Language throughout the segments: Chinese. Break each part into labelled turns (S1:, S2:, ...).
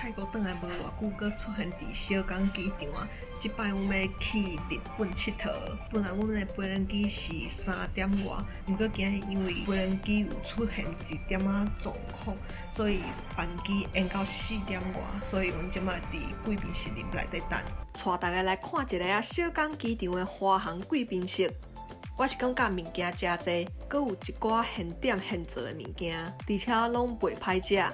S1: 泰国转来无偌久，搁出现伫小港机场啊。即摆阮要去日本佚佗，本来阮的飞轮机是3点外，毋过今日因为飞轮机有出现1点仔状况，所以班机延到4点外，所以阮即摆伫贵宾室内底等。
S2: 带大家来看一下小港机场的华航贵宾室。我是感觉物件真济，搁有一寡现点现做的物件，而且拢袂歹食。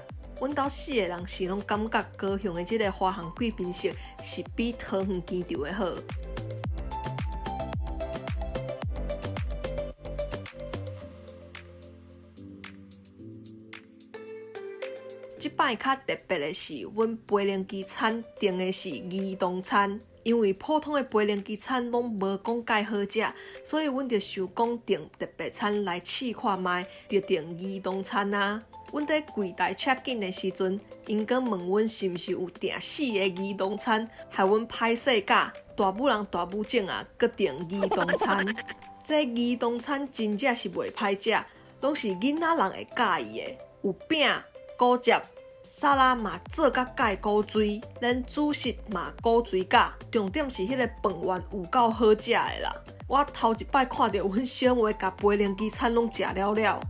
S2: 阮兜4个人是拢感觉高雄的即个华航贵宾室是比桃园机场的好。即摆较特别的是，阮飞轮机餐订的是儿童餐。因为普通的飞轮机餐拢无讲介好食，所以阮就想讲订特别餐来试看卖，就订儿童餐啊。阮伫柜台 check in 的时阵，因搁问阮是毋是有订4个儿童餐，害阮歹势甲大母人大母种啊，搁订儿童餐。这儿童餐真正是袂歹食，拢是囡仔人会介意的，有饼、古汁。沙拉嘛做甲介古水，连主食嘛古水甲，重点是迄个饭圆有够好食的啦！我头一摆看到阮小妹甲飞轮机餐拢食了了。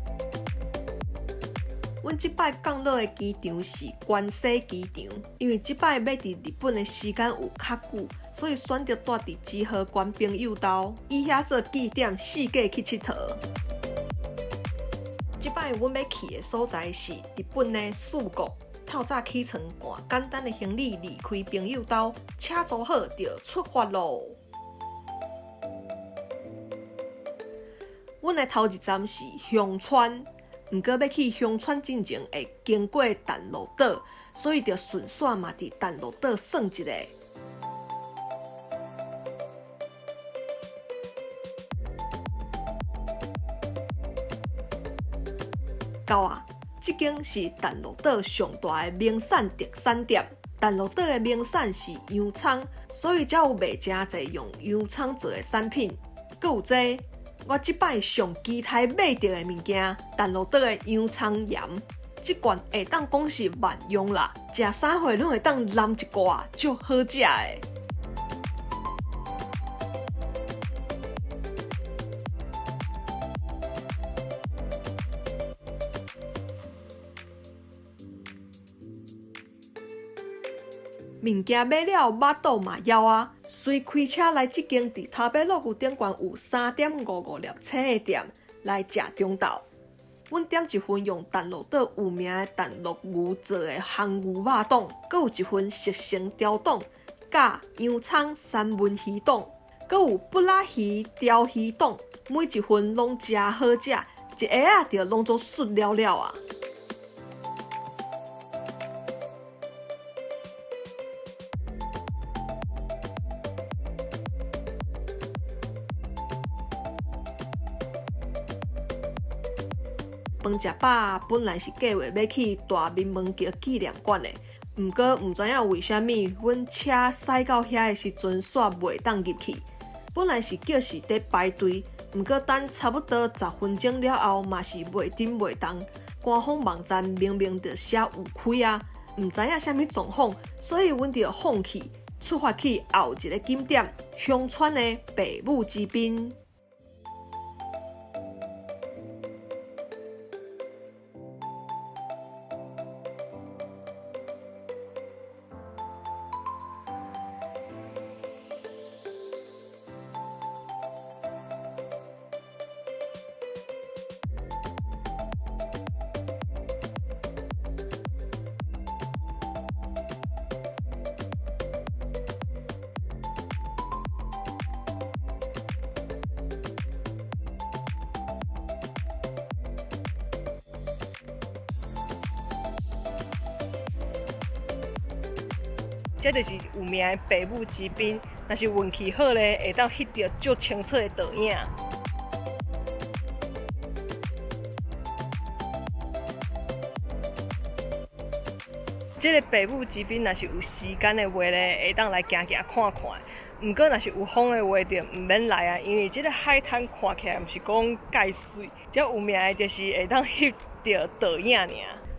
S2: 阮即摆降落的机场是关西机场，因为即摆要伫日本的时间有较久，所以选择住伫集合关朋友兜，以遐做据点，四界去佚佗。即摆阮要去的所在是日本的四国。透早起床，赶简单的行李离开朋友兜，车租好就出发咯。阮的头一站是香川，毋过要去香川之前会经过淡路岛，所以就顺线嘛伫淡路岛耍一下。到啊！这间是淡路岛上大的名产特产店。淡路岛的名产是洋葱，所以才有卖真侪用洋葱做的产品。搁有这我即摆上期待买到的物件，淡路岛的洋葱盐，这罐会当讲是万用啦，食啥货拢会当揽一挂，足好食的。物件买了，肉肚嘛枵啊！随开车来这间伫头北路牛顶馆有3.55列车的店来食中昼。阮点一份用淡路岛有名的淡路牛做的烘牛肉冻，搁有一份熟成条冻、甲洋葱三文鱼冻，搁有布拉鱼鲷鱼冻，每一份拢真好食，一下啊就拢做顺了了啊！饭食饱，本来是计划要去大明门桥纪念馆的，毋过毋知影为虾米，阮车驶到遐的时阵煞袂当入去。本来是叫是伫排队，毋过等差不多10分钟了后，嘛是袂顶袂动。官方网站明明就写有开啊，毋知影虾米状况，所以阮就放弃，出发去后一个景点香川的北部之滨。
S1: 这就是有名的北部之滨，若是运气好咧，会当翕到足清楚的倒影。这个北部之滨，若是有时间的话咧，会当来行行看看。毋过若是有风的话，就毋免来啊，因为这个海滩看起来毋是讲介水，这有名的就是会当翕
S2: 着倒影尔。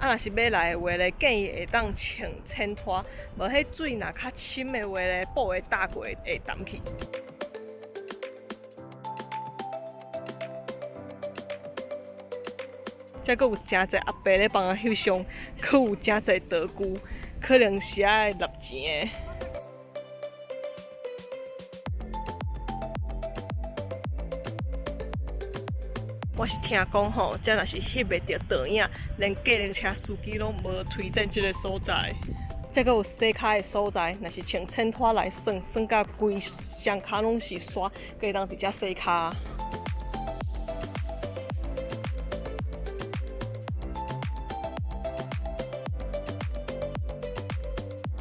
S2: 若是要来的话咧，建议会当穿衬拖，无迄水若较深的话咧，布会打过会澹去。遮佫有真侪阿伯咧帮我翕相，佫有真侪道具，可能是爱纳钱的。我是听讲吼，遮若是翕袂着倒影，连计程车司机拢无推荐这个所在。遮佫有洗骹的所在，若是穿衬拖来算，算甲规双骹拢是沙，可以当直接洗骹。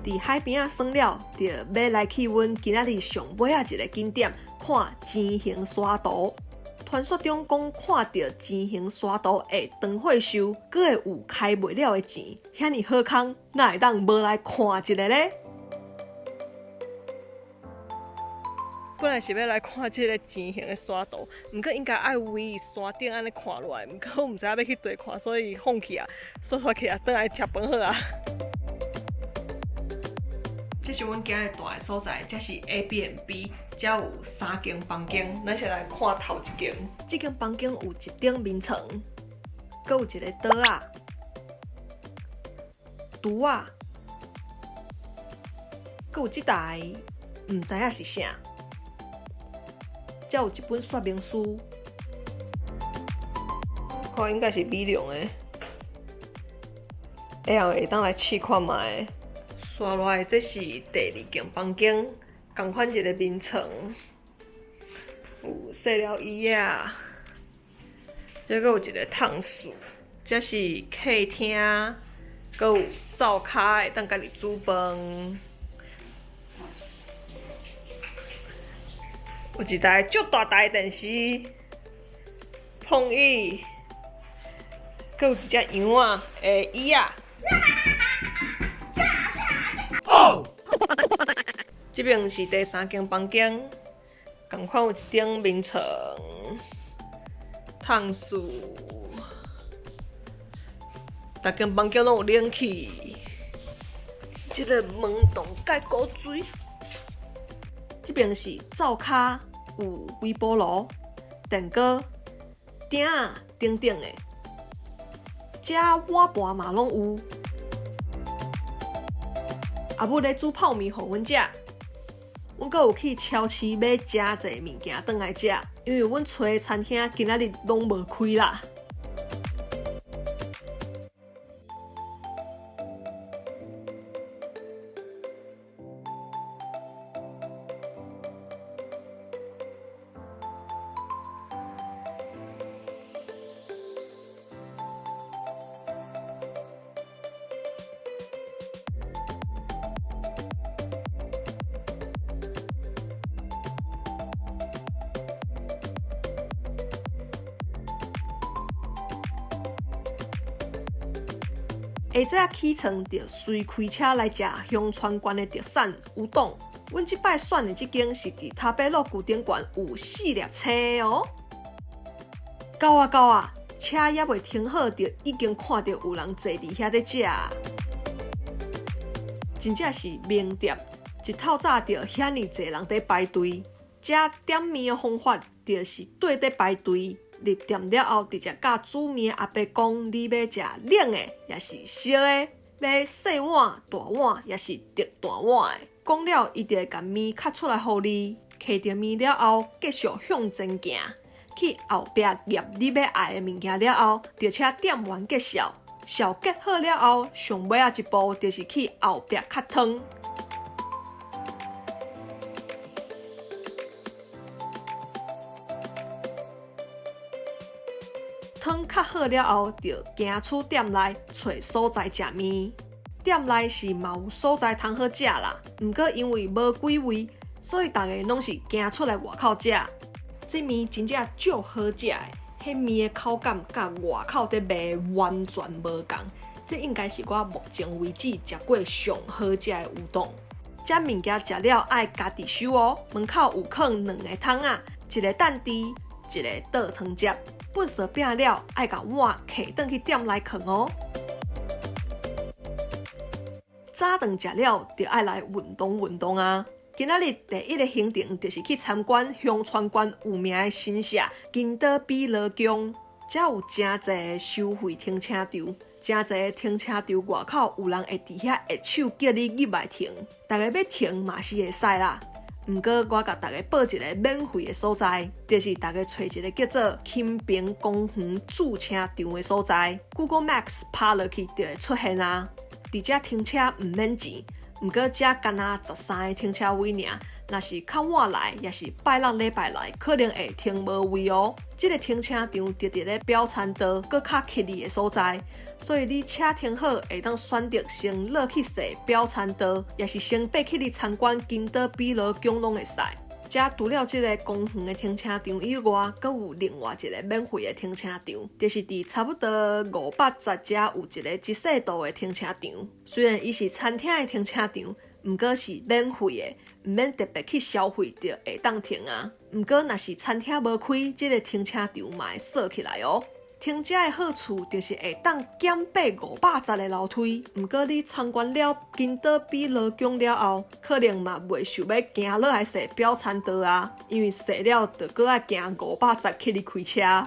S2: 伫海边啊耍了，就要来去阮今仔日上尾啊一个景点，看钱形沙图。传说中讲看到钱形沙图会长岁寿，阁会有开袂了的钱，遐尼好康，哪会当无来看一个咧？本来是要来看这个钱形的沙图，毋过应该爱围伊山顶安尼看落来，毋过我毋知影要去对看，所以放弃啊，刷刷去啊，转来食饭好啊。这是阮今日住的所在，这是 Airbnb， 这有3间房间，咱先来看头一间。这间房间有一顶眠床，阁有一个桌仔、橱仔，阁有这台，毋知影是啥。这有一本说明书，看应该是美容的，会当来试看卖。刷落来，这是第2间房间，同款一个眠床，有洗了椅啊，这个有一个烫树，这是客厅，阁有灶骹会当家己煮饭，有一台足大台电视，碰椅，阁有一只羊仔的椅仔。这边是第3间房间，同款有一顶眠床、烫树，大间房间拢有冷气。这个门洞盖古水。这边是灶骹有微波炉、电锅、鼎啊等等的，这碗盘嘛拢有。阿母咧煮泡面互阮食，阮阁有去超市买真侪物件转来食，因为阮找的餐厅今仔日拢无开啦。下早起床就随开车来食香川县的特产乌冬。阮即摆选的这间是伫塔北路古典馆有4粒星哦。到啊，车也未停好，就已经看到有人坐伫遐咧食，真正是名店。一透早就遐尼侪人在排队。这点面的方法就是对在排队。入店了后，直接甲煮面的阿伯讲，你要食冷的，也是烧的，要细碗、大碗，也是特大碗的。讲了，伊就会甲面卡出来互你。摕着面了后，继续向前行，去后壁夹你要爱的物件了后，就请店员结账。小结好了后，上尾一步就是去后壁卡汤。汤较好了后，就行出店内找所在食面。店内是嘛有所在通好食啦，毋过因为无几位，所以大家拢是行出来外口食。这面真正足好食的，迄面的口感甲外口在卖完全无同。这应该是我目前为止食过上好食的乌冬。这物件食了爱家己收哦，门口有放2个桶仔，一个蛋猪，一个倒汤汁。粪扫摒了，爱甲碗摕转去店内放哦。早顿食了，就爱来运动运动啊！今仔日第一个行程就是去参观香川县有名的神社金刀比罗宫，遮有真侪个收费停车场，真侪个停车场外口有人会伫遐下手叫你入来停，大家要停嘛是会使啦。毋过我甲大家报一个免费的所在，就是大家找一个叫做金平公园驻车场的所在 ，Google Maps 拍落去就会出现啊。伫遮停车毋免钱。毋过遮干那13个停车位尔，若是较晚来，也是拜六礼拜来，可能会停无位哦。这个停车场就伫咧表参道搁较乞力的所在，所以你车停好，会当选择先落去坐表参道，也是先爬去你参观金刀比罗宫拢会使。遮除了这个公园的停车场以外，阁有另外一个免费的停车场，就是伫差不多510遮有一个一世道的停车场。虽然伊是餐厅的停车场，毋过是免费的，毋免特别去消费就会当停啊。毋过若是餐厅无开，这个停车场嘛会锁起来哦。停车的好处就是会当减爬510个楼梯，毋过你参观了金刀比罗宫了后，可能嘛袂想要行落来坐表参道啊，因为坐了就搁要行510去你开车。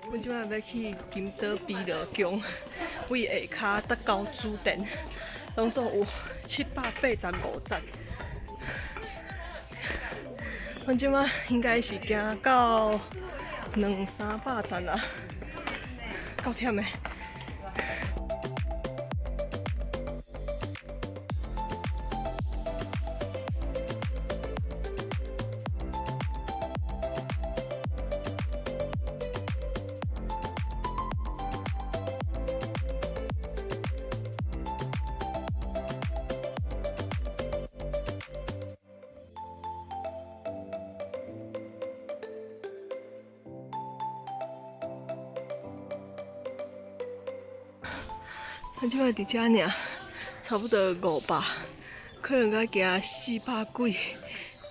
S2: 阮即摆要去金刀比罗宫，为下骹搭到主殿，拢总有785站。阮即摆应该是行到200-300站啦，够忝的。阮即摆伫遮尔，差不多500，可能要行400几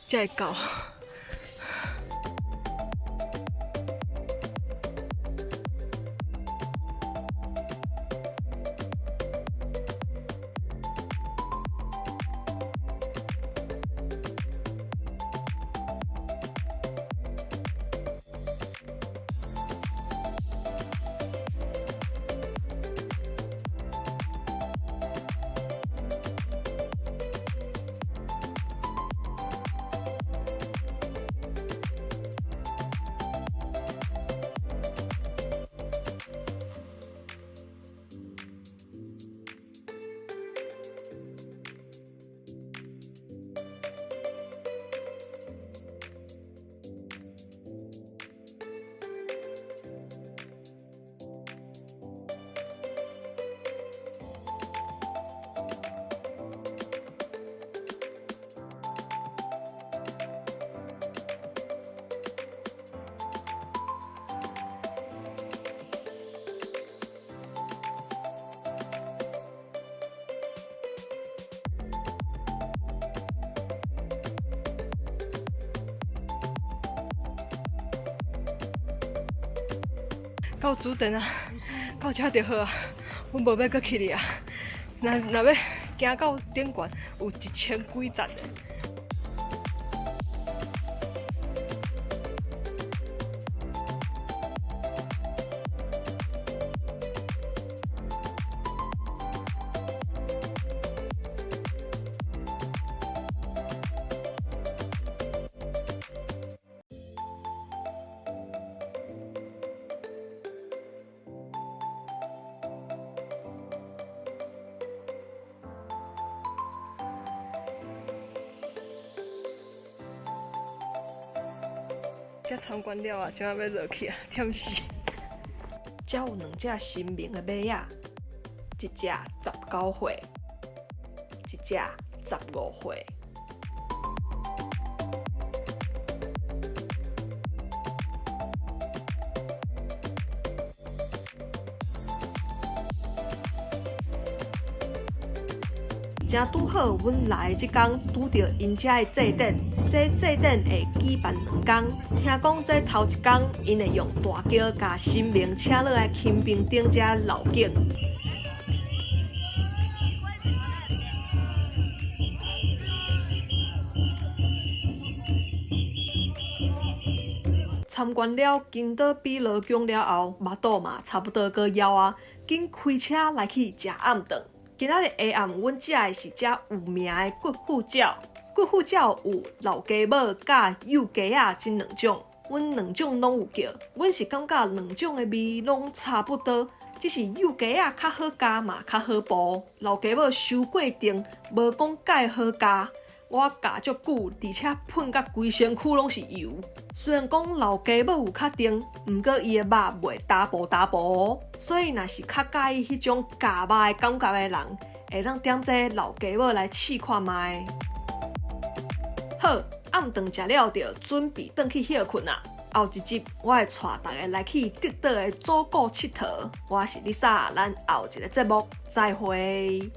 S2: 才会到。
S3: 到主店啊，到遮就好啊，阮无要搁去哩啊。若要行到顶悬，有1000几站的。遮参观了啊，怎啊要落去啊，忝死！
S2: 遮有2只新明的马仔，一只19岁，一只15岁。正拄好，阮来的即天拄着因遮的祭典，这祭典会举办2天。听讲这头一天，因会用大轿甲神明请落来轻平顶遮绕境。参观了金岛比罗宫了后，腹肚嘛差不多搁枵啊，紧开车来去食暗顿。今仔日下暗，阮食的是遮有名的骨虎饺。骨虎饺有老鸡母甲幼鸡仔这2种，阮2种拢有叫。阮是感觉2种的味拢差不多，只是幼鸡仔较好加嘛较好剥，老鸡母收过定，无讲介好加。我加足久，而且喷甲规身躯拢是油。虽然讲老鸡母有较定，毋过伊的肉袂打薄哦，所以若是较介意迄种夹肉的感觉的人，会当点这老鸡母来试看卖。好，暗顿食了就准备转去歇困啊。后一集我会带大家来去德岛的祖古佚佗。我是Lisa，咱后一个节目再会。